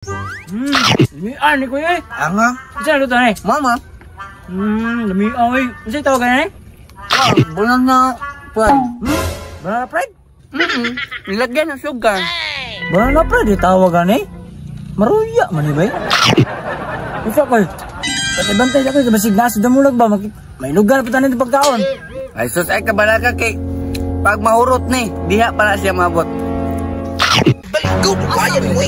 Lamian ni kuya eh. Anga? Isa luto na eh. Mama? Lamian eh. Isa tawag na eh. Bulan na pride. Banana pride? Nilagyan ng sugar. Banana pride tawagan eh. Maruya man eh ba eh. Isa ko eh. Pati-bantay ako eh. Basig nasa damulag ba? May lugar pa tayo ng pagkaon. Ay sus ay kabalaga kay pag mahurot ni, diha para siya mabot. Baligo kaya ni mo.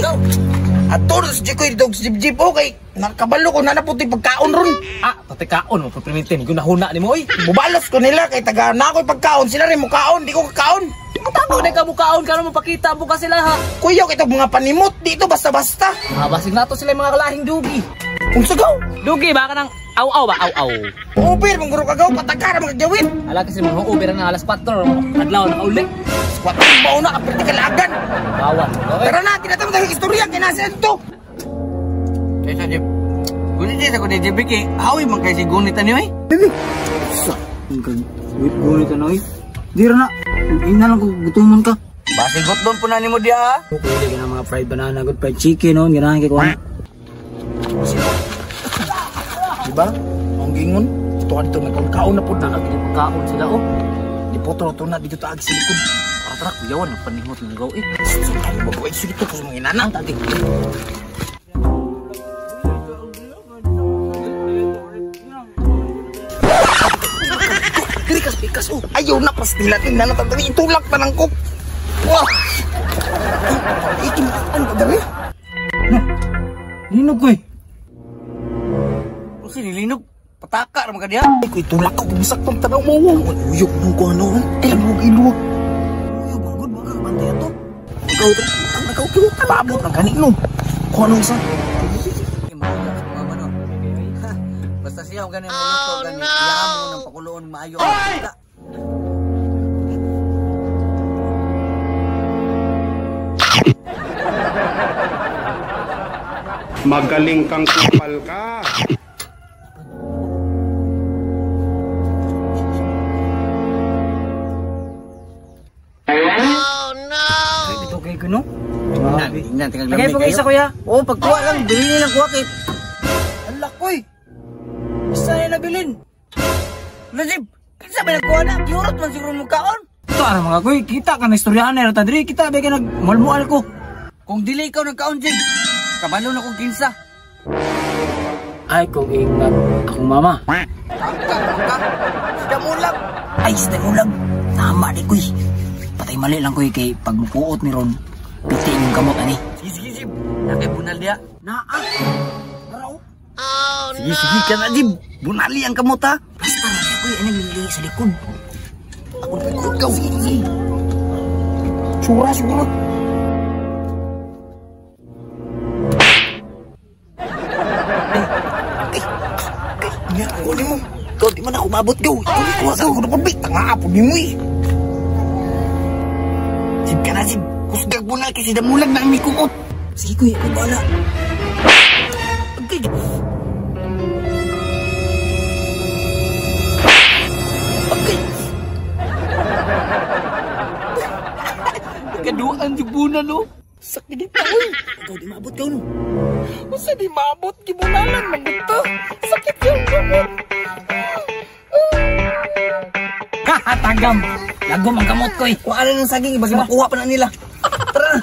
Ator si ko dog jib okay. Nakabalo ko na naputi pagkaon ron. Pati kaon mo paprimitin. Ko nahuna ni mo eh. Bubalos ko nila kay taga na ako pagkaon sila rin mo kaon, di ko kakaon. Tago na ka mo kaon ka mo pakita mo ka sila ha. Kuya kita mga panimot dito basta-basta. Basig na to sila yung mga kalahing dugi. Unsa gaw? Dugi baka nang aw-aw ba aw-aw. Uber mong guro kagaw patakara mga gawin. Ala kasi mga uber na alas 4 adlaw na kauli. Squat mo na aperte kalagan. Bawan. Tara na tinatamo tayo istorya kinasa ito. Kaysa jib. Gunit din ako ni Jibiki. Hawi man kay si gunit ani oy. Bibi. Sa wait gunit na oy. Dira na. Ina lang ko gutuman ka. Basigot doon po na ni mo dia. Okay, lagi na mga fried banana, good fried chicken no, ganahan kay kuan. Diba? Ang gingon. Ito ka dito nagkaon na po na. Pagkaon sila oh. Di po to na dito taag sa likod. Tara kuyawan ang panihot ng gaw eh. So tayo mabuhay sa dito sa mga inana. Tagi. Kirikas pikas oh. Ayaw na pastila tingnan na tatari itulak pa ng kok. Wah. Ito ano ba dali? Linog ko eh. Kasi nilinog. Pataka naman ka diya. Ay ko itulak ko busak tong tanaw mo. Uyok nung ko ano. Ilog. Uyok manggod baka bantay ato. Ikaw pabot ng kanino. Kung anong isa. Basta siya ganyan mo luto ganyan. Kailangan mo ng pakuloon maayo. Magaling kang kupal ka. Ito kay kuno. Tingnan, Lagay po kayo sa kuya. Oo, pagkuha lang. Bilhin nilang kuha kay. Alak ko eh. Isa na nabilin. Najib, kinsa ba nagkuha na? Kiurot man siguro mo kaon. Ito ano mga kuy, kita ka na istoryahan na rata diri, kita ba ka nagmalmual ko. Kung dili ikaw nagkaon, Jib, kabalo na kong kinsa. Ay kung ingat akong mama. Tangka. Sida mulag. Ay sida mulag. Tama di kuy. Patay mali lang kuy kay pag mupuot ni Ron. Piti yung kamot ani. Sige, Jib. Nakay bunal diya. Naa. Baraw. Sige ka na, Jib. Bunali ang kamot, ha? Basta na kuy, ano yung sa likod. Ako na ikaw. Sige. Sura. Kunin mo. Ikaw, di man ako mabot gaw. Kuha ka ako na pabit. Tangapon ni mo eh. Jib ka na, Jib. Kusgag bunal kasi damulag na ang mikukot. Sige kuy, ako bala. Okay. Kaduan jibunan no. Sakit di taon. Ikaw di maabot ka no. Masa di maabot gibunalan man dito. Sakit yung gamot. Tagam. Lagom ang kamot ko eh. Kung ano ng saging, basi makuha pa na nila. Tara.